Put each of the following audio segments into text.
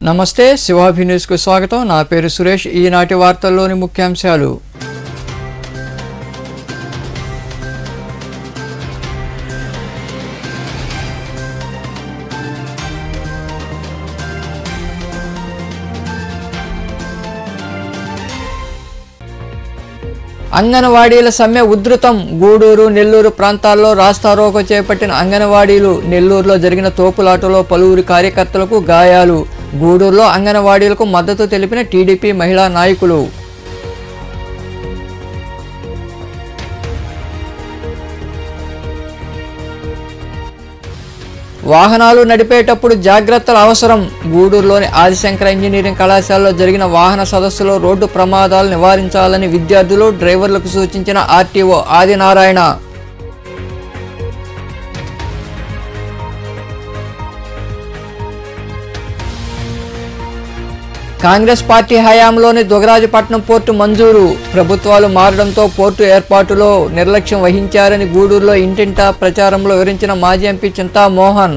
నమస్తే శివాభి న్యూస్ కు స్వాగతం. నా పేరు సురేష్. ఈనాటి వార్తల్లోని ముఖ్యాంశాలు. అంగన్వాడీల సమ్మె ఉధృతం. గూడూరు, నెల్లూరు ప్రాంతాల్లో రాస్తారోకో చేపట్టిన అంగన్వాడీలు. నెల్లూరులో జరిగిన తోపులాటలో పలువురు కార్యకర్తలకు గాయాలు. గూడూరులో అంగన్వాడీలకు మద్దతు తెలిపిన టీడీపీ మహిళా నాయకులు. వాహనాలు నడిపేటప్పుడు జాగ్రత్తలు అవసరం. గూడూరులోని ఆదిశంకర ఇంజనీరింగ్ కళాశాలలో జరిగిన వాహన సదస్సులో రోడ్డు ప్రమాదాలు నివారించాలని విద్యార్థులు, డ్రైవర్లకు సూచించిన ఆర్టీఓ ఆదినారాయణ. కాంగ్రెస్ పార్టీ హయాంలోని దుగరాజపట్నం పోర్టు మంజూరు. ప్రభుత్వాలు మారడంతో పోర్టు ఏర్పాటులో నిర్లక్ష్యం వహించారని గూడూరులో ఇంటింటా ప్రచారంలో వివరించిన మాజీ ఎంపీ చింతామోహన్.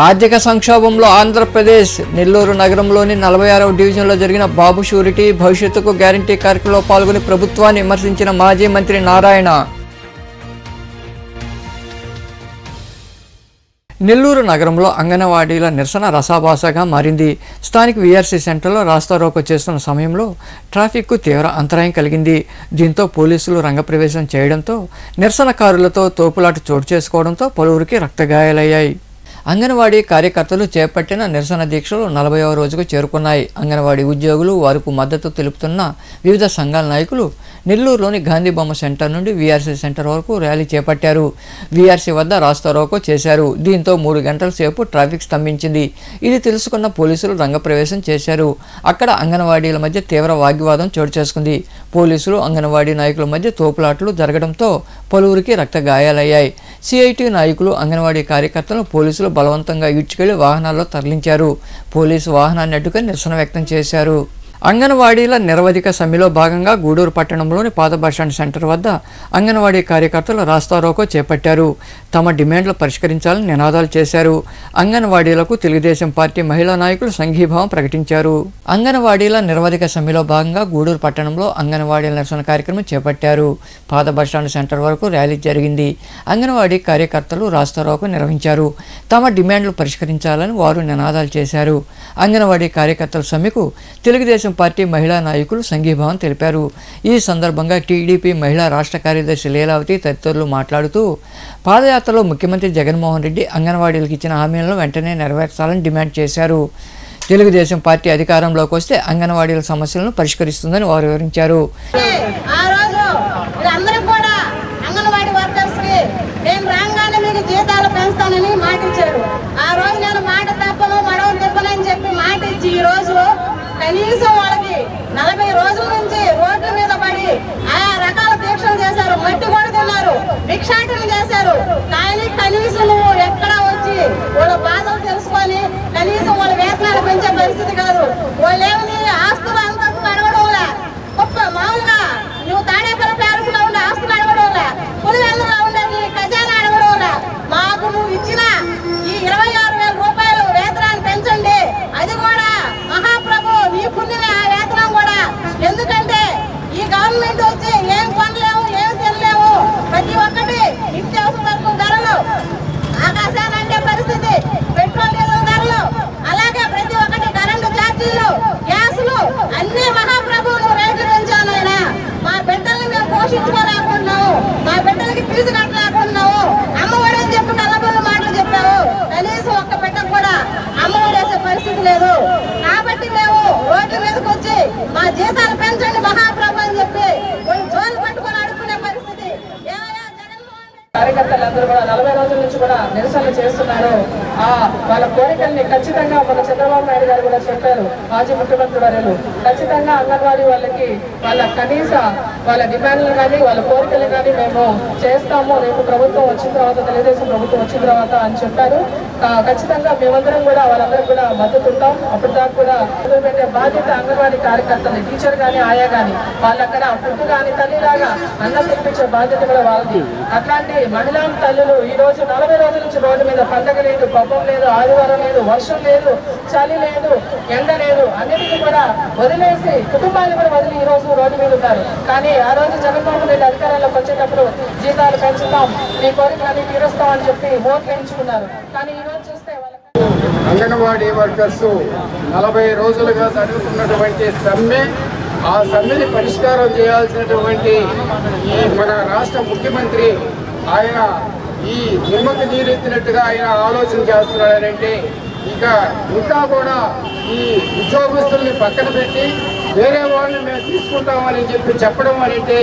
ఆర్థిక సంక్షోభంలో ఆంధ్రప్రదేశ్. నెల్లూరు నగరంలోని 46వ డివిజన్లో జరిగిన బాబు షూరిటీ భవిష్యత్తుకు గ్యారంటీ కార్యక్రమంలో పాల్గొని ప్రభుత్వాన్ని విమర్శించిన మాజీ మంత్రి నారాయణ. నెల్లూరు నగరంలో అంగన్వాడీల నిరసన రసాభాసగా మారింది. స్థానిక వీఆర్సీ సెంటర్లో రాస్తారోకో చేస్తున్న సమయంలో ట్రాఫిక్కు తీవ్ర అంతరాయం కలిగింది. దీంతో పోలీసులు రంగప్రవేశం చేయడంతో నిరసనకారులతో తోపులాట చోటు చేసుకోవడంతో పలువురికి రక్తగాయాలయ్యాయి. అంగన్వాడీ కార్యకర్తలు చేపట్టిన నిరసన దీక్షలు 40వ రోజుకు చేరుకున్నాయి. అంగన్వాడీ ఉద్యోగులు, వారికి మద్దతు తెలుపుతున్న వివిధ సంఘాల నాయకులు నెల్లూరులోని గాంధీ బొమ్మ సెంటర్ నుండి వీఆర్సీ సెంటర్ వరకు ర్యాలీ చేపట్టారు. వీఆర్సీ వద్ద రాస్తారోకో చేశారు. దీంతో 3 గంటల సేపు ట్రాఫిక్ స్తంభించింది. ఇది తెలుసుకున్న పోలీసులు రంగప్రవేశం చేశారు. అక్కడ అంగన్వాడీల మధ్య తీవ్ర వాగ్వివాదం చోటు చేసుకుంది. పోలీసులు, అంగన్వాడీ నాయకుల మధ్య తోపులాటలు జరగడంతో పలువురికి రక్త గాయాలయ్యాయి. సిఐటి నాయకులు అంగన్వాడీ కార్యకర్తలను పోలీసులు బలవంతంగా ఈడ్చుకెళ్లి వాహనాల్లో తరలించారు. పోలీసు వాహనాన్ని అడ్డుకొని నిరసన వ్యక్తం చేశారు. అంగన్వాడీల నిరవధిక సమ్మెలో భాగంగా గూడూరు పట్టణంలోని పాత బస్టాండ్ సెంటర్ వద్ద అంగన్వాడీ కార్యకర్తలు రాస్తారోకో చేపట్టారు. తమ డిమాండ్లు పరిష్కరించాలని నినాదాలు చేశారు. అంగన్వాడీలకు తెలుగుదేశం పార్టీ మహిళా నాయకులు సంఘీభావం ప్రకటించారు. అంగన్వాడీల నిరవధిక సమ్మెలో భాగంగా గూడూరు పట్టణంలో అంగన్వాడీల నిరసన కార్యక్రమం చేపట్టారు. పాత బస్టాండ్ సెంటర్ వరకు ర్యాలీ జరిగింది. అంగన్వాడీ కార్యకర్తలు రాస్తారోకో నిర్వహించారు. తమ డిమాండ్లు పరిష్కరించాలని వారు నినాదాలు చేశారు. అంగన్వాడీ కార్యకర్తల సమ్మెకు తెలుగుదేశం పార్టీ మహిళా నాయకులు సంఘీభావం తెలిపారు. ఈ సందర్భంగా టీడీపీ మహిళా రాష్ట్ర కార్యదర్శి లీలావతి తదితరులు మాట్లాడుతూ పాదయాత్రలో ముఖ్యమంత్రి జగన్మోహన్ రెడ్డి అంగన్వాడీలకు ఇచ్చిన హామీలను వెంటనే నెరవేర్చాలని డిమాండ్ చేశారు. తెలుగుదేశం పార్టీ అధికారంలోకి వస్తే అంగన్వాడీల సమస్యలను పరిష్కరిస్తుందని వారు వివరించారు. కనీసం వాళ్ళకి 40 రోజుల నుంచి రోడ్ల మీద పడి ఆయా రకాల దీక్షలు చేశారు. మట్టి కూడా తిన్నారు, భిక్షాటన చేశారు. కానీ కనీసం నువ్వు ఎక్కడ వచ్చి వాళ్ళ బాధలు తెలుసుకొని కనీసం వాళ్ళ వేతనాలు పెంచే పరిస్థితి కాదు. వాళ్ళేమని ఆస్తులు అంతస్తులు అడగడంలే. గొప్ప మామూలుగా నువ్వు తాడేపల్లి ప్యాలెస్ లో ఉండే ఆస్తులు అడగడంలే, పులివెందులో ఉండే నీ ఖజానా అడగడంలే. మాకు నువ్వు ఇచ్చిన ఈ 26,000 రూపాయలు వేతనాన్ని పెంచండి. అది కూడా మహాప్రభు నీ పుణ్యమే ఆ వేతనం కూడా. ఎందుకంటే ఈ గవర్నమెంట్ వచ్చి ఏం కొనలేము, ఏం తినలేము. ప్రతి ఒక్కటి నిత్యావసర ధరలు ఆకాశాలంటే పరిస్థితి. పెట్రోల్ డీజిల్ ధరలు, అలాగే ప్రతి ఒక్కటి కరెంటు ఛార్జీలు, గ్యాసులు అన్ని మహాప్రభు నువ్వు రేట్లు పెంచాలైనా. మా బిడ్డల్ని మేము పోషించుకోలేకున్నాము, మా బిడ్డలకి ఫీజు కట్టలేకున్నాము. అమ్మఒడి అని చెప్పి నల్లబొల్లి మాటలు చెప్పావు. కనీసం ఒక్క బిడ్డకు కూడా అమ్మఒడి వేసే పరిస్థితి లేదు. కాబట్టి మేము రోడ్ల మీదకి వచ్చి మా జీతాలు పెంచండి మహాప్రభు అని చెప్పి జోలు పట్టుకొని అడుక్కునే పరిస్థితి. కార్యకర్తలందరూ కూడా 40 రోజుల నుంచి కూడా నిరసనలు చేస్తున్నారు. వాళ్ళ కోరికల్ని ఖచ్చితంగా మన చంద్రబాబు నాయుడు గారు కూడా చెప్పారు, మాజీ ముఖ్యమంత్రి వర్యులు. ఖచ్చితంగా అంగన్వాడీ వాళ్ళకి వాళ్ళ కనీస వాళ్ళ డిమాండ్లు కానీ వాళ్ళ కోరికలు కానీ మేము చేస్తాము రేపు ప్రభుత్వం వచ్చిన తర్వాత, తెలుగుదేశం ప్రభుత్వం వచ్చిన తర్వాత అని చెప్పారు. ఖచ్చితంగా మేమందరం కూడా వాళ్ళందరూ కూడా మద్దతు ఉంటాం. అప్పటిదాకా కూడా పెట్టే బాధ్యత అంగన్వాడీ కార్యకర్తలు, టీచర్ కానీ ఆయా కానీ వాళ్ళక్కడ ఫుడ్ కానీ తల్లిలాగా అన్నం తినిపించే బాధ్యత కూడా వాళ్ళది. అట్లాంటి మహిళా తల్లులు ఈ రోజు 40 రోజుల నుంచి రోడ్డు మీద పండగ లేదు, పబ్బం లేదు, ఆదివారం లేదు, వర్షం లేదు, చలి లేదు, ఎండ లేదు, అన్నిటికీ కూడా వదిలేసి కుటుంబాలు కూడా వదిలి ఈ రోజు రోడ్డు మీద ఉన్నారు. కానీ ఆ రోజు జగన్మోహన్ రెడ్డి అధికారంలోకి వచ్చేటప్పుడు జీతాలు పెంచుతాం, మీ కోరికలన్నీ తీరుస్తాం అని చెప్పి ఓట్లు ఎంచుకున్నారు. కానీ ఈ రోజు చూస్తే అంగన్వాడీ వర్కర్స్ 40 రోజులుగా జరుగుతున్నటువంటి సమ్మె, ఆ సమ్మెని పరిష్కారం చేయాల్సినటువంటి ఈ మన రాష్ట్ర ముఖ్యమంత్రి ఆయన ఈ నిమ్మకు నీరెత్తినట్టుగా ఆయన ఆలోచన చేస్తున్నాడంటే ఇంకా కూడా ఈ ఉద్యోగస్తుల్ని పక్కన పెట్టి వేరే వాళ్ళని మేము తీసుకుంటామని చెప్పడం అంటే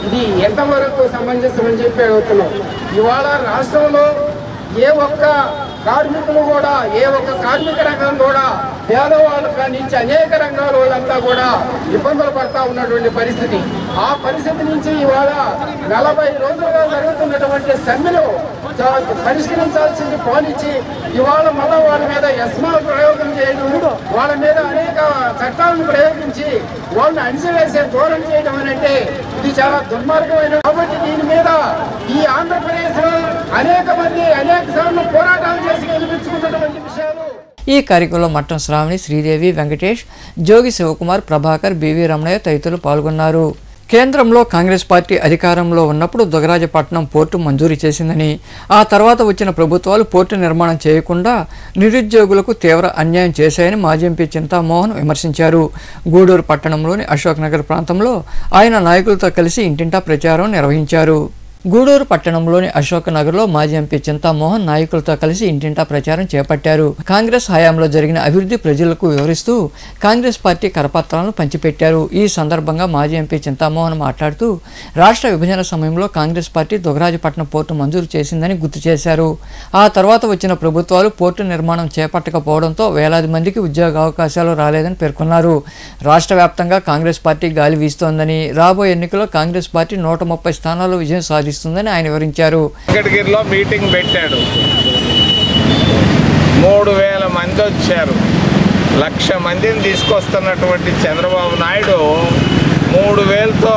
ఇది ఎంతవరకు సమంజసం అని చెప్పి అడుగుతున్నాం. ఇవాళ రాష్ట్రంలో ఏ ఒక్క కార్మికులు కూడా, ఏ ఒక్క కార్మిక రంగం కూడా పేదవాళ్ళు నుంచి అనేక రంగాల వాళ్ళంతా కూడా ఇబ్బందులు పడతా ఉన్నటువంటి పరిస్థితి. ఆ పరిస్థితి నుంచి ఇవాళ 40 రోజులుగా జరుగుతున్నటువంటి సమ్మెను పరిష్కరించాల్సింది పోనిచ్చి ఇవాళ మళ్ళా వాళ్ళ మీద ఎస్మాల్ ప్రయోగం చేయడం, వాళ్ళ మీద అనేక చట్టాలను ప్రయోగించి వాళ్ళని అణిచివేసే ధోరణి చేయడం అంటే ఇది చాలా దుర్మార్గమైన. కాబట్టి దీని మీద ఈ ఆంధ్రప్రదేశ్ లో అనేక మంది అనేక సార్లు పోరాటాలు చేసి గెలిపించుకున్నటువంటి విషయాలు. ఈ కార్యక్రమంలో మట్టం శ్రావణి, శ్రీదేవి, వెంకటేష్, జోగి శివకుమార్, ప్రభాకర్, బివి రమణయ్య తదితరులు పాల్గొన్నారు. కేంద్రంలో కాంగ్రెస్ పార్టీ అధికారంలో ఉన్నప్పుడు దుగ్గరాజపట్నం పోర్టు మంజూరు చేసిందని, ఆ తర్వాత వచ్చిన ప్రభుత్వాలు పోర్టు నిర్మాణం చేయకుండా నిరుద్యోగులకు తీవ్ర అన్యాయం చేశాయని మాజీ ఎంపీ చింతామోహన్ విమర్శించారు. గూడూరు పట్టణంలోని అశోక్ నగర్ ప్రాంతంలో ఆయన నాయకులతో కలిసి ఇంటింటా ప్రచారం నిర్వహించారు. గూడూరు పట్టణంలోని అశోక్ నగర్లో మాజీ ఎంపీ చింతామోహన్ నాయకులతో కలిసి ఇంటింటా ప్రచారం చేపట్టారు. కాంగ్రెస్ హయాంలో జరిగిన అభివృద్ధి ప్రజలకు వివరిస్తూ కాంగ్రెస్ పార్టీ కరపత్రాలను పంచిపెట్టారు. ఈ సందర్భంగా మాజీ ఎంపీ చింతామోహన్ మాట్లాడుతూ రాష్ట్ర విభజన సమయంలో కాంగ్రెస్ పార్టీ దుగ్గరాజపట్నం పోర్టు మంజూరు చేసిందని గుర్తు చేశారు. ఆ తర్వాత వచ్చిన ప్రభుత్వాలు పోర్టు నిర్మాణం చేపట్టకపోవడంతో వేలాది మందికి ఉద్యోగ అవకాశాలు రాలేదని పేర్కొన్నారు. రాష్ట్ర వ్యాప్తంగా కాంగ్రెస్ పార్టీ గాలి వీస్తోందని, రాబోయే ఎన్నికల్లో కాంగ్రెస్ పార్టీ 130 స్థానాల్లో విజయం సాధిస్తుందని ఆయన వివరించారు. వెంకటగిరిలో మీటింగ్ పెట్టాడు, 3000 మంది వచ్చారు. 1,00,000 మందిని తీసుకొస్తున్నటువంటి చంద్రబాబు నాయుడు 3000తో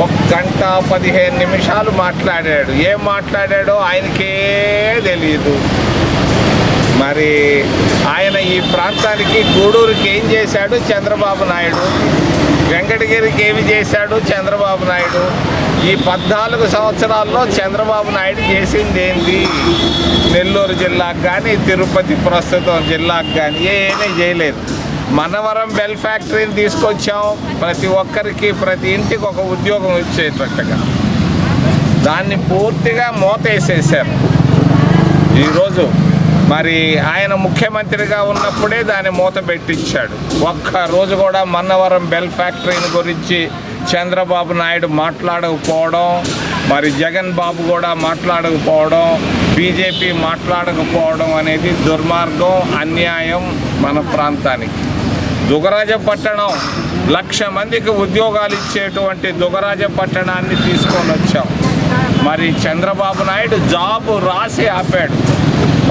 1 గంట 15 నిమిషాలు మాట్లాడాడు. ఏం మాట్లాడాడో ఆయనకే తెలియదు. మరి ఆయన ఈ ప్రాంతానికి గూడూరుకి ఏం చేశాడు చంద్రబాబు నాయుడు, వెంకటగిరికి ఏమి చేశాడు చంద్రబాబు నాయుడు, ఈ 14 సంవత్సరాల్లో చంద్రబాబు నాయుడు చేసింది ఏంటి? నెల్లూరు జిల్లాకు కానీ, తిరుపతి ప్రస్తుతం జిల్లాకు కానీ ఏమీ చేయలేదు. మనవరం బెల్ ఫ్యాక్టరీని తీసుకొచ్చాం, ప్రతి ఒక్కరికి ప్రతి ఇంటికి ఒక ఉద్యోగం వచ్చేటట్టుగా. దాన్ని పూర్తిగా మూతేసేసారు. ఈరోజు మరి ఆయన ముఖ్యమంత్రిగా ఉన్నప్పుడే దాన్ని మూత పెట్టించాడు. ఒక్కరోజు కూడా మన్నవరం బెల్ ఫ్యాక్టరీని గురించి చంద్రబాబు నాయుడు మాట్లాడకపోవడం, మరి జగన్ బాబు కూడా మాట్లాడకపోవడం, బీజేపీ మాట్లాడకపోవడం అనేది దుర్మార్గం, అన్యాయం మన ప్రాంతానికి. దుగ్గరాజపట్టణం 1,00,000 మందికి ఉద్యోగాలు ఇచ్చేటువంటి దుగ్గరాజపట్టణాన్ని తీసుకొని వచ్చాం. మరి చంద్రబాబు నాయుడు జాబు రాసి ఆపాడు.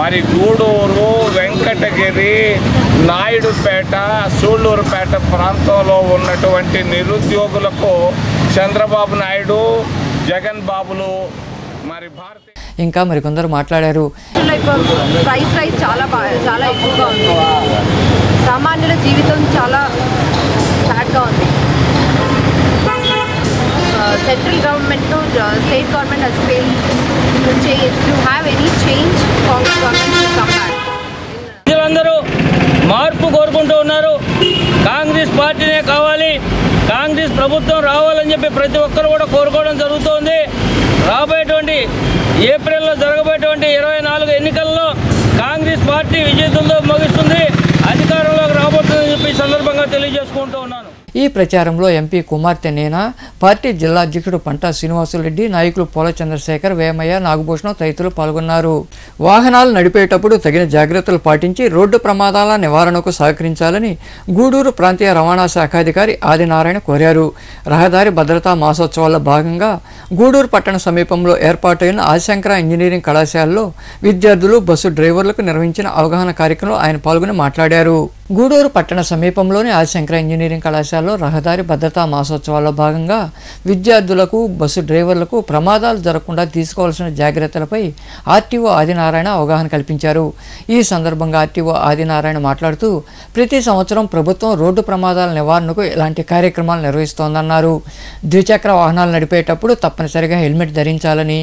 మరి గూడూరు, వెంకటగిరి, నాయుడుపేట, సూళ్ళూరుపేట ప్రాంతంలో ఉన్నటువంటి నిరుద్యోగులకు చంద్రబాబు నాయుడు, జగన్ బాబులు మరి భారతీయ ఇంకా మరికొందరు మాట్లాడారు. ప్రైస్ చాలా ఎక్కువగా ఉంది. సామాన్యుల జీవితం చాలా సాడ్గా ఉంది. Central government, state government has failed to have any change. Congress government should come back. ప్రజలందరూ మార్పు కోరుకుంటూ ఉన్నారు. కాంగ్రెస్ పార్టీనే కావాలి, కాంగ్రెస్ ప్రభుత్వం రావాలని చెప్పి ప్రతి ఒక్కరు కూడా కోరుకోవడం జరుగుతోంది. రాబోయేటువంటి ఏప్రిల్లో జరగబోయేటువంటి 24 ఎన్నికల్లో కాంగ్రెస్ పార్టీ విజేతలతో ముగిస్తుంది, అధికారంలోకి రాబోతుందని చెప్పి సందర్భంగా తెలియజేసుకుంటూ ఉన్నాను. ఈ ప్రచారంలో ఎంపీ కుమార్తె నేనా, పార్టీ జిల్లా అధ్యక్షుడు పంటా శ్రీనివాసులరెడ్డి, నాయకులు పోల చంద్రశేఖర్, వేమయ్య, నాగభూషణం తదితరులు పాల్గొన్నారు. వాహనాలు నడిపేటప్పుడు తగిన జాగ్రత్తలు పాటించి రోడ్డు ప్రమాదాల నివారణకు సహకరించాలని గూడూరు ప్రాంతీయ రవాణా శాఖాధికారి ఆదినారాయణ కోరారు. రహదారి భద్రతా మాసోత్సవాల్లో భాగంగా గూడూరు పట్టణ సమీపంలో ఏర్పాటైన ఆదిశంకర ఇంజనీరింగ్ కళాశాలలో విద్యార్థులు, బస్సు డ్రైవర్లకు నిర్వహించిన అవగాహన కార్యక్రమంలో ఆయన పాల్గొని మాట్లాడారు. గూడూరు పట్టణ సమీపంలోని ఆదిశంకర ఇంజనీరింగ్ కళాశాలలో రహదారి భద్రతా మాసోత్సవాల్లో భాగంగా విద్యార్థులకు, బస్సు డ్రైవర్లకు ప్రమాదాలు జరగకుండా తీసుకోవాల్సిన జాగ్రత్తలపై ఆర్టీఓ ఆదినారాయణ అవగాహన కల్పించారు. ఈ సందర్భంగా ఆర్టీఓ ఆదినారాయణ మాట్లాడుతూ ప్రతి సంవత్సరం ప్రభుత్వం రోడ్డు ప్రమాదాల నివారణకు ఇలాంటి కార్యక్రమాలు నిర్వహిస్తోందన్నారు. ద్విచక్ర వాహనాలు నడిపేటప్పుడు తప్పనిసరిగా హెల్మెట్ ధరించాలని,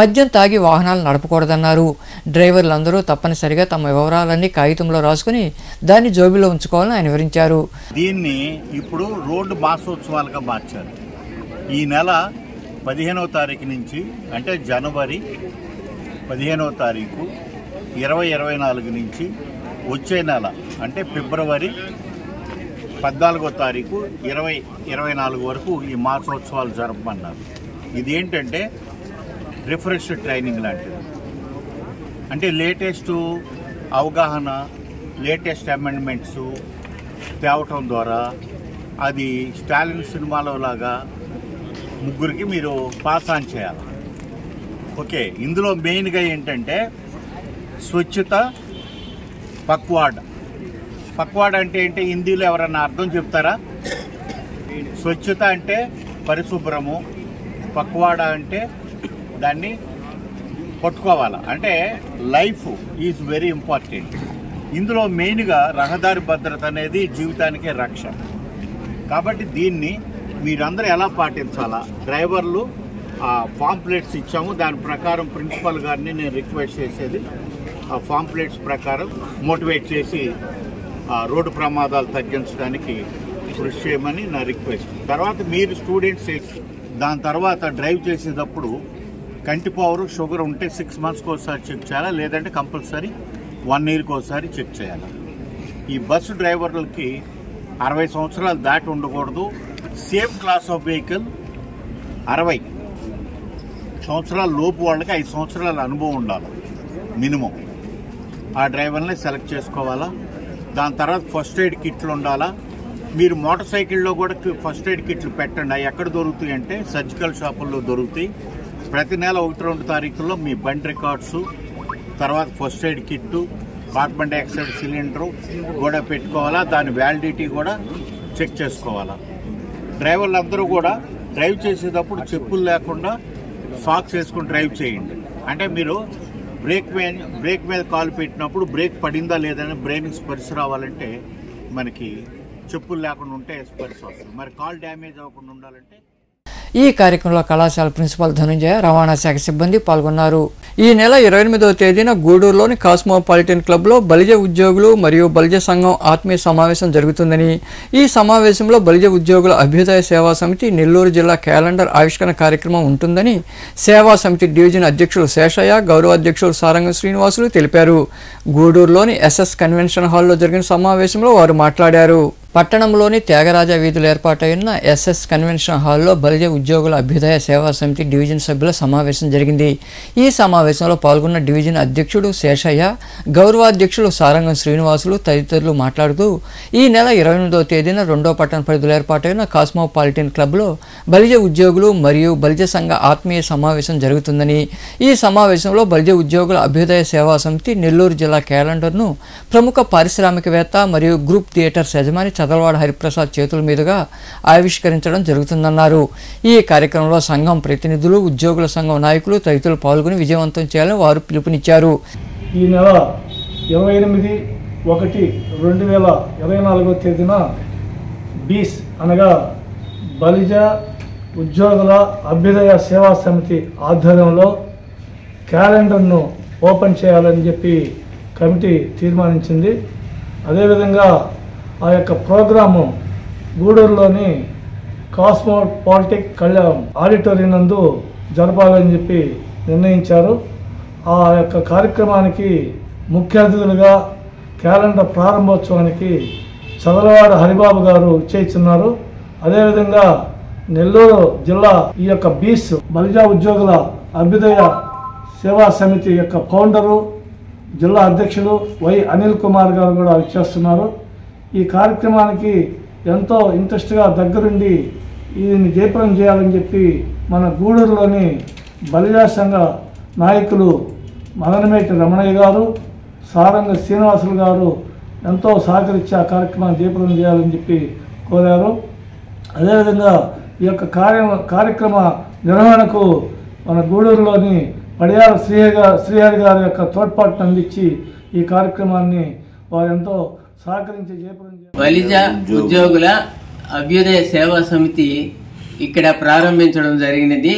మద్యం తాగి వాహనాలు నడపకూడదన్నారు. డ్రైవర్లందరూ తప్పనిసరిగా తమ వివరాలన్నీ కాగితంలో రాసుకుని దాన్ని జోబిలో ఉంచుకోవాలని ఆయన వివరించారు. దీన్ని ఇప్పుడు రోడ్డు మాసోత్సవాలుగా మార్చారు. ఈ నెల 15వ తారీఖు నుంచి, అంటే జనవరి 15వ తారీఖు 2024 నుంచి వచ్చే నెల అంటే ఫిబ్రవరి 14వ తారీఖు 2024 వరకు ఈ మాసోత్సవాలు జరపమన్నారు. ఇది ఏంటంటే రిఫ్రెష్ ట్రైనింగ్ లాంటిది. అంటే లేటెస్ట్ అవగాహన, లేటెస్ట్ అమెండ్మెంట్స్ తేవటం ద్వారా అది స్టాలిన్ సినిమాలో లాగా ముగ్గురికి మీరు పాస్ ఆన్ చేయాలి. ఓకే, ఇందులో మెయిన్గా ఏంటంటే స్వచ్ఛత పక్వాడ్. పక్వాడ్ అంటే ఏంటి? హిందీలో ఎవరన్నా అర్థం చెప్తారా? స్వచ్ఛత అంటే పరిశుభ్రము, పక్వాడ అంటే దాన్ని పట్టుకోవాలా, అంటే లైఫ్ ఈజ్ వెరీ ఇంపార్టెంట్. ఇందులో మెయిన్గా రహదారి భద్రత అనేది జీవితానికే రక్ష. కాబట్టి దీన్ని మీరందరూ ఎలా పాటించాలా? డ్రైవర్లు పాంప్లెట్స్ ఇచ్చాము, దాని ప్రకారం ప్రిన్సిపల్ గారిని నేను రిక్వెస్ట్ చేసేది ఆ పాంప్లెట్స్ ప్రకారం మోటివేట్ చేసి రోడ్డు ప్రమాదాలు తగ్గించడానికి కృషి చేయమని నా రిక్వెస్ట్. తర్వాత మీరు స్టూడెంట్స్ దాని తర్వాత డ్రైవ్ చేసేటప్పుడు కంటి పవర్, షుగర్ ఉంటే 6 monthsకి ఒకసారి చెక్ చేయాలా, లేదంటే కంపల్సరీ 1 yearకి ఒకసారి చెక్ చేయాలి. ఈ బస్సు డ్రైవర్లకి 60 సంవత్సరాలు దాటి ఉండకూడదు. సేఫ్ క్లాస్ ఆఫ్ వెహికల్ 60 సంవత్సరాల లోపు వాళ్ళకి 5 సంవత్సరాల అనుభవం ఉండాలి మినిమం. ఆ డ్రైవర్ని సెలెక్ట్ చేసుకోవాలా. దాని తర్వాత ఫస్ట్ ఎయిడ్ కిట్లు ఉండాలా. మీరు మోటార్ సైకిల్లో కూడా ఫస్ట్ ఎయిడ్ కిట్లు పెట్టండి. అవి ఎక్కడ దొరుకుతాయి అంటే సర్జికల్ షాపుల్లో దొరుకుతాయి. ప్రతి నెల 1-2 తారీఖుల్లో మీ బండి రికార్డ్స్, తర్వాత first aid kit, carbon dioxide cylinder కూడా పెట్టుకోవాలా. దాని వ్యాలిడిటీ కూడా చెక్ చేసుకోవాలా. డ్రైవర్లు అందరూ కూడా డ్రైవ్ చేసేటప్పుడు చెప్పులు లేకుండా సాక్స్ వేసుకుని డ్రైవ్ చేయండి. అంటే మీరు బ్రేక్ మీద కాలు పెట్టినప్పుడు బ్రేక్ పడిందా లేదని బ్రెయిన్ స్పర్శ రావాలంటే మనకి చెప్పులు లేకుండా ఉంటే స్పర్శ వస్తుంది. మరి కాల్ డ్యామేజ్ అవ్వకుండా ఉండాలంటే. ఈ కార్యక్రమంలో కళాశాల ప్రిన్సిపాల్ ధనుంజయ, రవాణా శాఖ సిబ్బంది పాల్గొన్నారు. ఈ నెల 28వ తేదీన గూడూరులోని కాస్మోపాలిటన్ క్లబ్లో బలిజ ఉద్యోగులు మరియు బలిజ సంఘం ఆత్మీయ సమావేశం జరుగుతుందని, ఈ సమావేశంలో బలిజ ఉద్యోగుల అభ్యుదయ సేవా సమితి నెల్లూరు జిల్లా క్యాలెండర్ ఆవిష్కరణ కార్యక్రమం ఉంటుందని సేవా సమితి డివిజన్ అధ్యక్షులు శేషయ్య, గౌరవ అధ్యక్షులు సారంగం శ్రీనివాసులు తెలిపారు. గూడూరులోని ఎస్ఎస్ కన్వెన్షన్ హాల్లో జరిగిన సమావేశంలో వారు మాట్లాడారు. పట్టణంలోని త్యాగరాజ వీధులు ఏర్పాటైన ఎస్ఎస్ కన్వెన్షన్ హాల్లో బలిజ ఉద్యోగుల అభ్యుదయ సేవా సమితి డివిజన్ సభ్యుల సమావేశం జరిగింది. ఈ సమావేశంలో పాల్గొన్న డివిజన్ అధ్యక్షుడు శేషయ్య, గౌరవాధ్యక్షులు సారంగం శ్రీనివాసులు తదితరులు మాట్లాడుతూ ఈ నెల 28వ తేదీన 2వ పట్టణ పరిధిలో ఏర్పాటైన కాస్మోపాలిటన్ క్లబ్లో బలిజ ఉద్యోగులు మరియు బలిజ సంఘ ఆత్మీయ సమావేశం జరుగుతుందని, ఈ సమావేశంలో బలిజ ఉద్యోగుల అభ్యుదయ సేవా సమితి నెల్లూరు జిల్లా క్యాలెండర్ను ప్రముఖ పారిశ్రామికవేత్త మరియు గ్రూప్ థియేటర్స్ యజమాని చదలవాడ హరిప్రసాద్ చేతుల మీదుగా ఆవిష్కరించడం జరుగుతుందన్నారు. ఈ కార్యక్రమంలో సంఘం ప్రతినిధులు, ఉద్యోగుల సంఘం నాయకులు తదితరులు పాల్గొని విజయవంతం చేయాలని వారు పిలుపునిచ్చారు. ఈ నెల 28/1/2024 తేదీన బీస్ అనగా బలిజ ఉద్యోగుల అభ్యుదయ సేవా సమితి ఆధ్వర్యంలో క్యాలెండర్ను ఓపెన్ చేయాలని చెప్పి కమిటీ తీర్మానించింది. అదేవిధంగా ఆ యొక్క ప్రోగ్రాము గూడూరులోని కాస్మోపాలిటిక్ కళ్యాణ్ ఆడిటోరియం నందు జరపాలని చెప్పి నిర్ణయించారు. ఆ యొక్క కార్యక్రమానికి ముఖ్య అతిథులుగా క్యాలెండర్ ప్రారంభోత్సవానికి చదలవాడ హరిబాబు గారు చేస్తున్నారు. అదేవిధంగా నెల్లూరు జిల్లా ఈ యొక్క బీస్ బలిజా ఉద్యోగుల అభ్యుదయ సేవా సమితి యొక్క ఫౌండరు జిల్లా అధ్యక్షులు వై అనిల్ కుమార్ గారు కూడా వచ్చేస్తున్నారు. ఈ కార్యక్రమానికి ఎంతో ఇంట్రెస్ట్గా దగ్గరుండి దీన్ని జయప్రదం చేయాలని చెప్పి మన గూడూరులోని బలిజా సంఘ నాయకులు మదనమేటి రమణయ్య గారు, సారంగ శ్రీనివాసులు గారు ఎంతో సహకరించి ఆ కార్యక్రమాన్ని జయప్రదం చేయాలని చెప్పి కోరారు. అదేవిధంగా ఈ యొక్క కార్యక్రమ నిర్వహణకు మన గూడూరులోని పడియాల శ్రీహరి గారి యొక్క తోడ్పాటును అందించి ఈ కార్యక్రమాన్ని వారు ఎంతో సహకరించి జయప్రదం చేయారు. బలిజా ఉద్యోగుల అభ్యుదయ సేవా సమితి ఇక్కడ ప్రారంభించడం జరిగినది.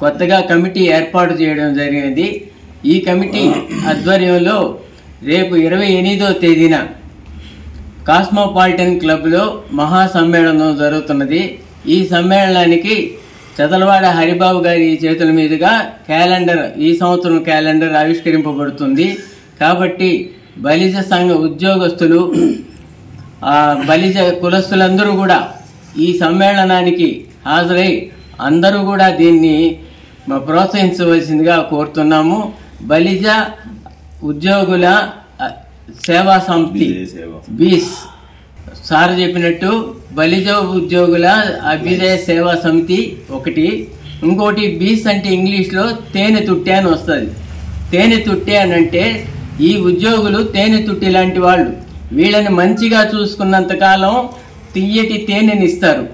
కొత్తగా కమిటీ ఏర్పాటు చేయడం జరిగినది. ఈ కమిటీ ఆధ్వర్యంలో రేపు 28వ తేదీన కాస్మోపాలిటన్ క్లబ్లో మహాసమ్మేళనం జరుగుతున్నది. ఈ సమ్మేళనానికి చదలవాడ హరిబాబు గారి చేతుల మీదుగా ఈ సంవత్సరం క్యాలెండర్ ఆవిష్కరింపబడుతుంది. కాబట్టి బలిజ సంఘ ఉద్యోగస్తులు, బలిజ కులస్తులందరూ కూడా ఈ సమ్మేళనానికి హాజరై అందరూ కూడా దీన్ని ప్రోత్సహించవలసిందిగా కోరుతున్నాము. బలిజ ఉద్యోగుల సేవా సమితి బీస్ సార్ చెప్పినట్టు బలిజ ఉద్యోగుల అభ్యుదయ సేవా సమితి ఒకటి, ఇంకోటి బీస్ అంటే ఇంగ్లీష్లో తేనె తుట్టె అని వస్తుంది. తేనె తుట్టె అని అంటే ఈ ఉద్యోగులు తేనె తుట్టి లాంటి వాళ్ళు. వీళ్ళని మంచిగా చూసుకున్నంతకాలం తియ్యటి తేనెని ఇస్తారు.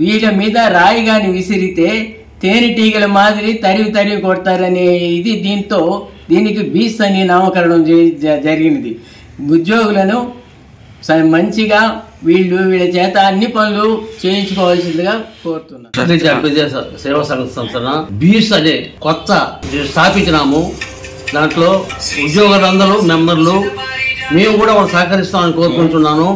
వీళ్ళ మీద రాయిగాని విసిరితే తేనెటీగల మాదిరి తరివి కొడతారనే ఇది దీనికి బీస్ అని నామకరణం జరిగినది. ఉద్యోగులను మంచిగా వీళ్ళ చేత అన్ని పనులు చేయించుకోవాల్సిందిగా కోరుతున్నాను. సేవా సంస్థ బీస్ అనే కొత్త స్థాపించినాము. దాంట్లో ఉద్యోగులందరూ మెంబర్లు మేము కూడా వాళ్ళు సహకరిస్తామని కోరుకుంటున్నాను.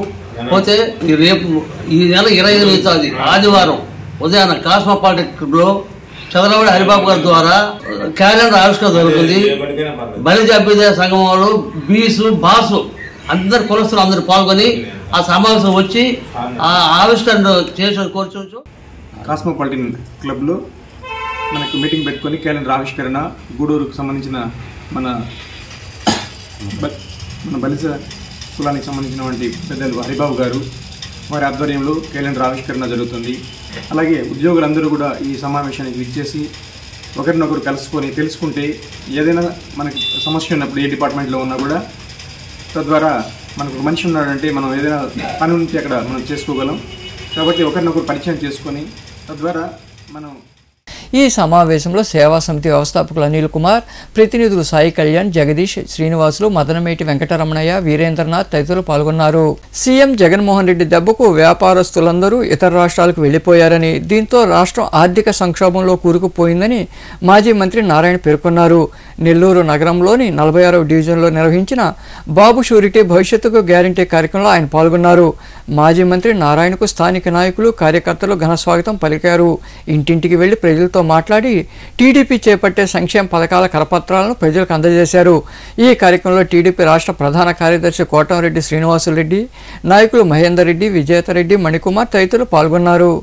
పోతే రేపు ఈ నెల 25 ఆదివారం ఉదయాన్న కాస్మోపాలిటన్ లో చదలవాడ హరిబాబు గారి ద్వారా క్యాలెండర్ ఆవిష్కరణ జరుగుతుంది. బలిజ అభ్యుదయ సంఘం వాళ్ళు బీసు బాసు అందరు కులస్తులు అందరూ పాల్గొని ఆ సమావేశం వచ్చి ఆ ఆవిష్కరణ చేసి కోరుచు. కాస్మోపాలిటన్ క్లబ్లో మనకు మీటింగ్ పెట్టుకొని క్యాలెండర్ ఆవిష్కరణ గూడూరుకు సంబంధించిన మన బలిజ కులానికి సంబంధించినటువంటి పెద్దలు హరిబాబు గారు వారి ఆధ్వర్యంలో క్యాలెండర్ ఆవిష్కరణ జరుగుతుంది. అలాగే ఉద్యోగులందరూ కూడా ఈ సమావేశానికి విచ్చేసి ఒకరినొకరు కలుసుకొని తెలుసుకుంటే ఏదైనా మనకి సమస్య ఉన్నప్పుడు ఏ డిపార్ట్మెంట్లో ఉన్నా కూడా తద్వారా మనకు ఒక మనిషి ఉన్నాడంటే మనం ఏదైనా పని ఉంటే అక్కడ మనం చేసుకోగలం. కాబట్టి ఒకరినొకరు పరిచయం చేసుకొని తద్వారా మనం ఈ సమావేశంలో సేవా సమితి వ్యవస్థాపకులు అనిల్ కుమార్, ప్రతినిధులు సాయి కళ్యాణ్, జగదీష్, శ్రీనివాసులు, మదనమేటి వెంకటరమణయ్య, వీరేంద్రనాథ్ తదితరులు పాల్గొన్నారు. సీఎం జగన్మోహన్ రెడ్డి దెబ్బకు వ్యాపారస్తులందరూ ఇతర రాష్ట్రాలకు వెళ్లిపోయారని, దీంతో రాష్ట్రం ఆర్థిక సంక్షోభంలో కూరుకుపోయిందని మాజీ మంత్రి నారాయణ పేర్కొన్నారు. నెల్లూరు నగరంలోని 46వ డివిజన్లో నిర్వహించిన బాబు షూరిటీ భవిష్యత్తుకు గ్యారంటీ కార్యక్రమంలో ఆయన పాల్గొన్నారు. మాజీ మంత్రి నారాయణకు స్థానిక నాయకులు, కార్యకర్తలు ఘన స్వాగతం పలికారు. ఇంటింటికి వెళ్లి ప్రజలతో మాట్లాడి టీడీపీ చేపట్టే సంక్షేమ పథకాల కరపత్రాలను ప్రజలకు అందజేశారు. ఈ కార్యక్రమంలో టీడీపీ రాష్ట్ర ప్రధాన కార్యదర్శి కోటంరెడ్డి శ్రీనివాసులరెడ్డి, నాయకులు మహేందర్ రెడ్డి, విజేతరెడ్డి, మణికుమార్ తదితరులు పాల్గొన్నారు.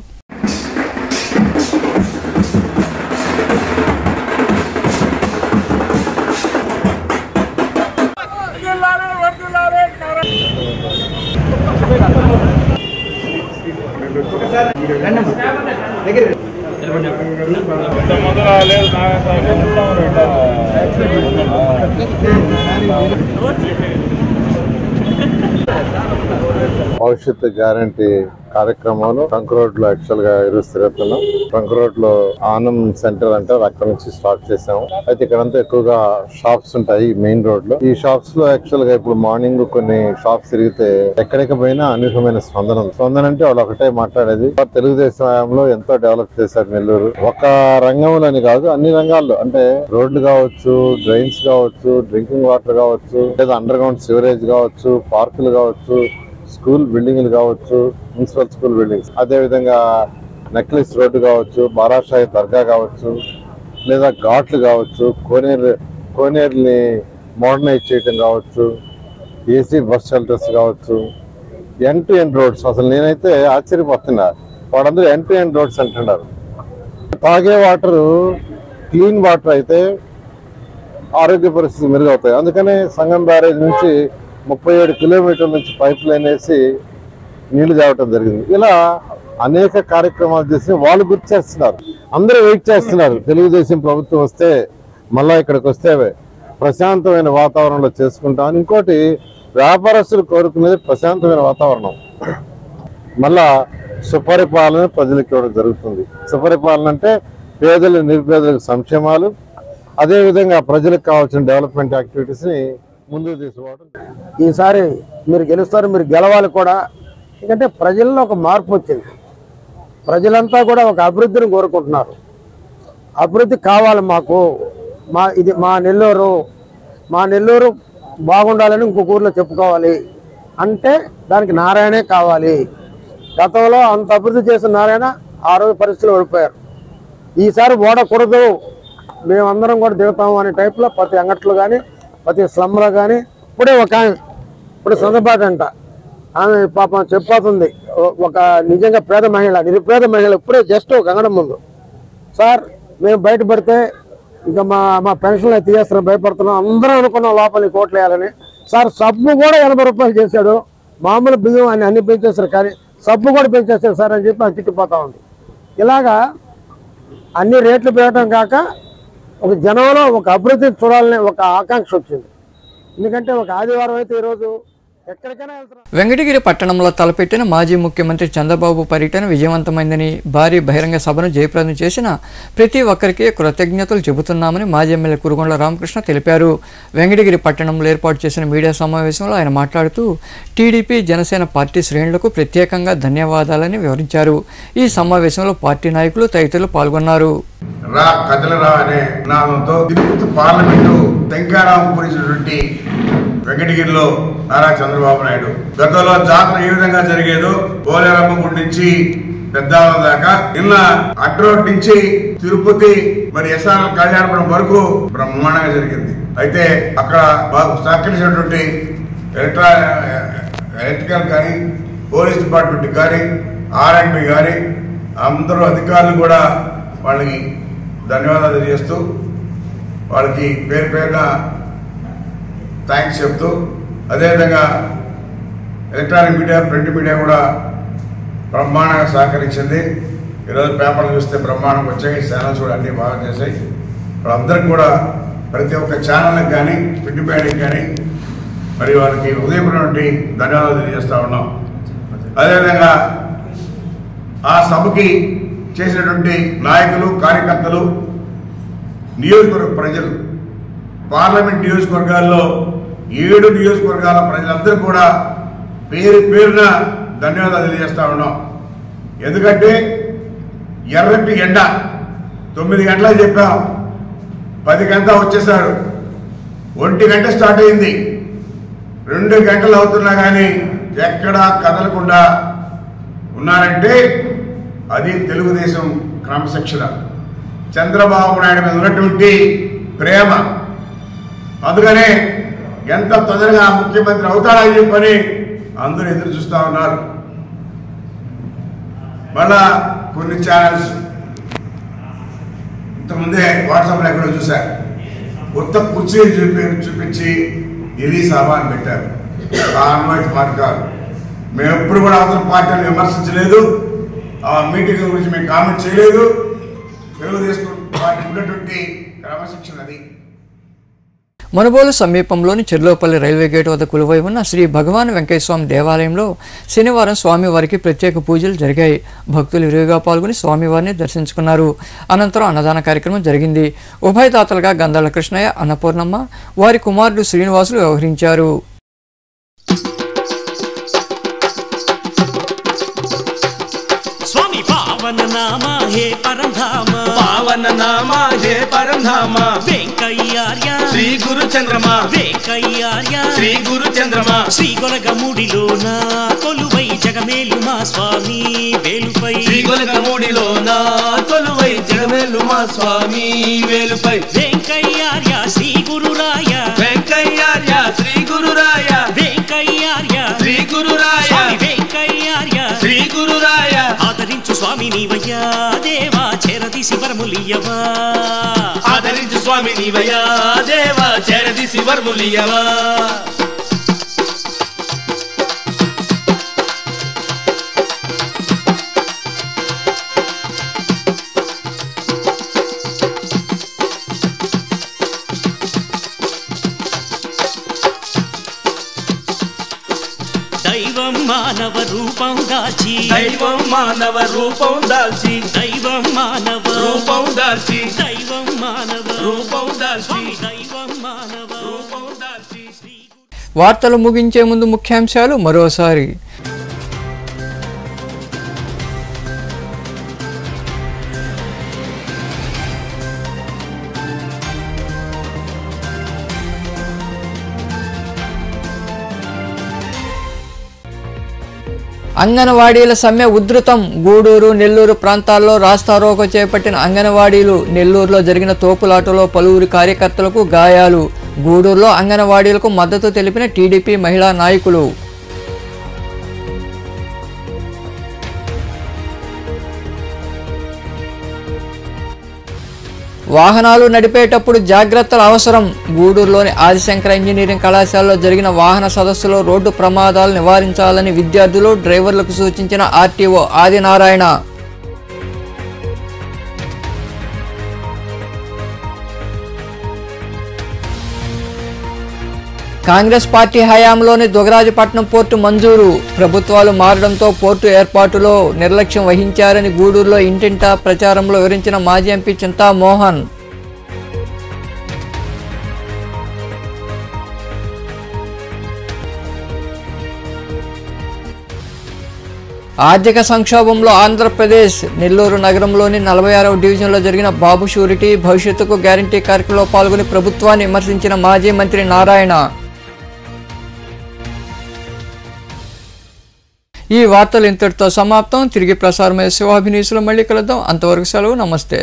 భవిష్యత్తు గ్యారంటీ కార్యక్రమాలు ట్రంక్ రోడ్ లో యాక్చువల్ గా తిరుగుతున్నాం. ట్రంక్ రోడ్ లో ఆనం సెంటర్ అంటారు, అక్కడ నుంచి స్టార్ట్ చేసాము. అయితే ఇక్కడంతా ఎక్కువగా షాప్స్ ఉంటాయి మెయిన్ రోడ్ లో. ఈ షాప్స్ లో యాక్చువల్ గా ఇప్పుడు మార్నింగ్ కొన్ని షాప్స్ తిరిగితే ఎక్కడికి పోయినా అనూహ్యమైన స్పందన అంటే వాళ్ళు ఒకటే మాట్లాడేది, తెలుగుదేశం హయాంలో ఎంతో డెవలప్ చేశారు నెల్లూరు. ఒక రంగంలోని కాదు, అన్ని రంగాల్లో, అంటే రోడ్లు కావచ్చు, డ్రైన్స్ కావచ్చు, డ్రింకింగ్ వాటర్ కావచ్చు, లేదా అండర్ గ్రౌండ్ సివరేజ్ కావచ్చు, పార్కులు కావచ్చు, స్కూల్ బిల్డింగ్లు కావచ్చు, మున్సిపల్ స్కూల్ బిల్డింగ్స్, అదేవిధంగా నెక్లెస్ రోడ్డు కావచ్చు, బారాషాయి దర్గా కావచ్చు, లేదా ఘాట్లు కావచ్చు, కోనేరుని మోడర్నైజ్ చేయటం కావచ్చు, ఏసీ బస్ షెల్టర్స్ కావచ్చు, ఎండ్ టు ఎండ్ రోడ్స్. అసలు నేనైతే ఆశ్చర్యపోతున్నా, వాడందరూ ఎండ్ రోడ్స్ అంటున్నారు. తాగే వాటర్ క్లీన్ వాటర్ అయితే ఆరోగ్య పరిస్థితి మెరుగవుతాయి. అందుకనే సంగం బ్యారేజ్ నుంచి 37 కిలోమీటర్ల నుంచి పైప్ లైన్ వేసి నీళ్లు తేవటం జరిగింది. ఇలా అనేక కార్యక్రమాలు చేసి వాళ్ళు గుర్తు చేస్తున్నారు. అందరూ వెయిట్ చేస్తున్నారు తెలుగుదేశం ప్రభుత్వం వస్తే మళ్ళా ఇక్కడికి వస్తే ప్రశాంతమైన వాతావరణంలో చేసుకుంటామని. ఇంకోటి వ్యాపారస్తులు కోరుకునేది ప్రశాంతమైన వాతావరణం. మళ్ళా సుపరిపాలన ప్రజలకు ఇవ్వడం జరుగుతుంది. సుపరిపాలన అంటే పేదలు నిరుపేదలకు సంక్షేమాలు, అదేవిధంగా ప్రజలకు కావాల్సిన డెవలప్మెంట్ యాక్టివిటీస్ని ముందుకు తీసుకోవడం. ఈసారి మీరు గెలుస్తారు, మీరు గెలవాలి కూడా. ఎందుకంటే ప్రజల్లో ఒక మార్పు వచ్చింది. ప్రజలంతా కూడా ఒక అభివృద్ధిని కోరుకుంటున్నారు. అభివృద్ధి కావాలి మాకు, ఇది మా నెల్లూరు బాగుండాలని ఇంకొక ఊర్లో చెప్పుకోవాలి అంటే దానికి నారాయణే కావాలి. గతంలో అంత అభివృద్ధి చేసిన నారాయణ ఆ రోజు పరిస్థితులు ఓడిపోయారు. ఈసారి ఓడకూడదు, మేమందరం కూడా దిగుతాము అనే టైప్లో ప్రతి అంగట్లో కానీ ప్రతి స్లమ్లో కానీ ఇప్పుడు సొంతపాటి అంట ఆమె పాపం చెప్పాతుంది. ఒక నిజంగా పేద మహిళ, నిరుపేద మహిళ ఇప్పుడే జస్ట్ ఒక అంగడం ముందు, సార్ మేము బయటపడితే ఇంకా మా పెన్షన్లు తీసేస్తున్నాం, భయపడుతున్నాం, అందరం అనుకున్నాం లోపలికి కోట్లు వేయాలని. సార్ సబ్బు కూడా 80 రూపాయలు చేశాడు, మామూలు బియ్యం అని అన్ని పెంచేస్తారు కానీ సబ్బు కూడా పెంచేస్తారు సార్ అని చెప్పి అది తిట్టిపోతా ఉంది. ఇలాగా అన్ని రేట్లు పెరగడం కాక ఒక జనంలో ఒక అభివృద్ధి చూడాలనే ఒక ఆకాంక్ష వచ్చింది. ఎందుకంటే ఒక ఆదివారం అయితే ఈరోజు ఎక్కడికైనా వెళ్తున్నారు. వెంకటగిరి పట్టణంలో తలపెట్టిన మాజీ ముఖ్యమంత్రి చంద్రబాబు పర్యటన విజయవంతమైందని, భారీ బహిరంగ సభను జయప్రదం చేసిన ప్రతి ఒక్కరికి కృతజ్ఞతలు చెబుతున్నామని మాజీ ఎమ్మెల్యే కురుగొండ్ల రామకృష్ణ తెలిపారు. వెంకటగిరి పట్టణంలో ఏర్పాటు చేసిన మీడియా సమావేశంలో ఆయన మాట్లాడుతూ టీడీపీ, జనసేన పార్టీ శ్రేణులకు ప్రత్యేకంగా ధన్యవాదాలని వివరించారు. ఈ సమావేశంలో పార్టీ నాయకులు తదితరులు పాల్గొన్నారు. రా కదలరా అనే నామంతో తిరుపతి పార్లమెంటు శంకారావం పూరించినటువంటి వెంకటగిరిలో నారా చంద్రబాబు నాయుడు గతంలో జాతర ఏ విధంగా జరిగేదో పోలేరమ్మ గుడి నుంచి పెద్దాల దాకా నిన్న అడ్రోడ్ నుంచి తిరుపతి మరి ఎస్ఆర్ కళ్యాణపురం వరకు బ్రహ్మాండంగా జరిగింది. అయితే అక్కడ సహకరించినటువంటి ఎలక్ట్రికల్ కానీ పోలీస్ డిపార్ట్మెంట్ కానీ ఆర్ఎండ్బి కానీ అందరూ అధికారులు కూడా వాళ్ళకి ధన్యవాదాలు తెలియజేస్తూ వాళ్ళకి పేరు పేరున థ్యాంక్స్ చెప్తూ, అదేవిధంగా ఎలక్ట్రానిక్ మీడియా, ప్రింట్ మీడియా కూడా బ్రహ్మాండంగా సహకరించింది. ఈరోజు పేపర్లు చూస్తే బ్రహ్మాండంగా వచ్చాయి, ఛానల్స్ కూడా అన్నీ బాగా చేశాయి. వాళ్ళందరికీ కూడా ప్రతి ఒక్క ఛానల్కి కానీ ప్రింట్ మీడియాకి కానీ మరి వాళ్ళకి ఉదయపడినటువంటి ధన్యవాదాలు తెలియజేస్తూ ఉన్నాం. అదేవిధంగా ఆ సభకి చేసినటువంటి నాయకులు, కార్యకర్తలు, నియోజకవర్గ ప్రజలు, పార్లమెంట్ నియోజకవర్గాల్లో 7 నియోజకవర్గాల ప్రజలందరూ కూడా పేరు పేరున ధన్యవాదాలు తెలియజేస్తా ఉన్నాం. ఎందుకంటే ఎర్రటి ఎండ 9 గంటలకు చెప్పాం, 10 గంటల వచ్చేసారు. 1 గంట స్టార్ట్ అయింది, 2 గంటలు అవుతున్నా కానీ ఎక్కడా కదలకుండా ఉన్నారంటే అది తెలుగుదేశం క్రమశిక్షణ, చంద్రబాబు నాయుడు మీద ఉన్నటువంటి ప్రేమ. అందుకనే ఎంత తొందరగా ముఖ్యమంత్రి అవుతాడని చెప్పని అందరూ ఎదురు చూస్తూ ఉన్నారు. మళ్ళా కొన్ని ఛానల్స్ ఇంతకుముందే వాట్సాప్లో ఎక్కడో చూశారు, కొత్త కుర్చీలు చూపించి ఇది సభని పెట్టారు. ఆ అన్వయిత మార్గాలు మేము ఎప్పుడు కూడా అవతల పార్టీని విమర్శించలేదు, ఆ మీటింగ్ గురించి మేము కామెంట్ చేయలేదు. తెలుగుదేశం పార్టీ ఉన్నటువంటి క్రమశిక్షణ అది. మునుగోలు సమీపంలోని చెర్లోపల్లి రైల్వే గేట్ వద్ద కొలువై ఉన్న శ్రీ భగవాన్ వెంకయ్య స్వామి దేవాలయంలో శనివారం స్వామివారికి ప్రత్యేక పూజలు జరిగాయి. భక్తులు విరివిగా పాల్గొని స్వామివారిని దర్శించుకున్నారు. అనంతరం అన్నదాన కార్యక్రమం జరిగింది. ఉభయదాతలుగా గంధాల కృష్ణయ్య, అన్నపూర్ణమ్మ, వారి కుమారుడు శ్రీనివాసులు వ్యవహరించారు. పావన నామ హే పరంధామ వెంకయ్యార్య శ్రీ గురు చంద్రమా వెంకయ్యార్య శ్రీ గురు చంద్రమా శ్రీ గొలగముడిలోన కొలువై జగమేలు మా స్వామి వేలుపై శ్రీ గొలగముడిలోన కొలువై జగమేలు మా స్వామి వేలుపై వెంకయ్యార్య శ్రీ గురురాయ వెంకయ్యార్య శ్రీ గురురాయ వెంకయ్యార్య శ్రీ గురురాయ వెంకయ్యార్య శ్రీ గురురాయ ఆదరించు స్వామి నీవయ్యా దేవా చేరదీసి వరములియవా ఆదరించు స్వామి నీవయ్యా దేవా చేరదీసి వరములియవా దైవం మానవ రూపం దాల్చి దైవం మానవ రూపం దాల్చి దైవం మానవ రూపం దాల్చి దైవం మానవ రూపం దాల్చి దైవం మానవ రూపం దాల్చి. వార్తలు ముగించే ముందు ముఖ్యాంశాలు మరోసారి. అంగన్వాడీల సమ్మె ఉధృతం. గూడూరు, నెల్లూరు ప్రాంతాల్లో రాస్తారోకో చేపట్టిన అంగన్వాడీలు. నెల్లూరులో జరిగిన తోపులాటలో పలువురు కార్యకర్తలకు గాయాలు. గూడూరులో అంగన్వాడీలకు మద్దతు తెలిపిన టీడీపీ మహిళా నాయకులు. వాహనాలు నడిపేటప్పుడు జాగ్రత్తలు అవసరం. గూడూరులోని ఆదిశంకర ఇంజనీరింగ్ కళాశాలలో జరిగిన వాహన సదస్సులో రోడ్డు ప్రమాదాలు నివారించాలని విద్యార్థులు, డ్రైవర్లకు సూచించిన ఆర్టీఓ ఆదినారాయణ. కాంగ్రెస్ పార్టీ హయాంలోని దుగరాజపట్నం పోర్టు మంజూరు. ప్రభుత్వాలు మారడంతో పోర్టు ఏర్పాటులో నిర్లక్ష్యం వహించారని గూడూరులో ఇంటింటా ప్రచారంలో వివరించిన మాజీ ఎంపీ చింతామోహన్. ఆర్థిక సంక్షోభంలో ఆంధ్రప్రదేశ్. నెల్లూరు నగరంలోని 46వ డివిజన్లో జరిగిన బాబు షూరిటీ భవిష్యత్తుకు గ్యారంటీ కార్యక్రమంలో పాల్గొని ప్రభుత్వాన్ని విమర్శించిన మాజీ మంత్రి నారాయణ. ఈ వార్తలు ఇంతటితో సమాప్తం. తిరిగి ప్రసారమయ్యే శివాభినీసులు మళ్ళీ కలుద్దాం. అంతవరకు సెలవు. నమస్తే.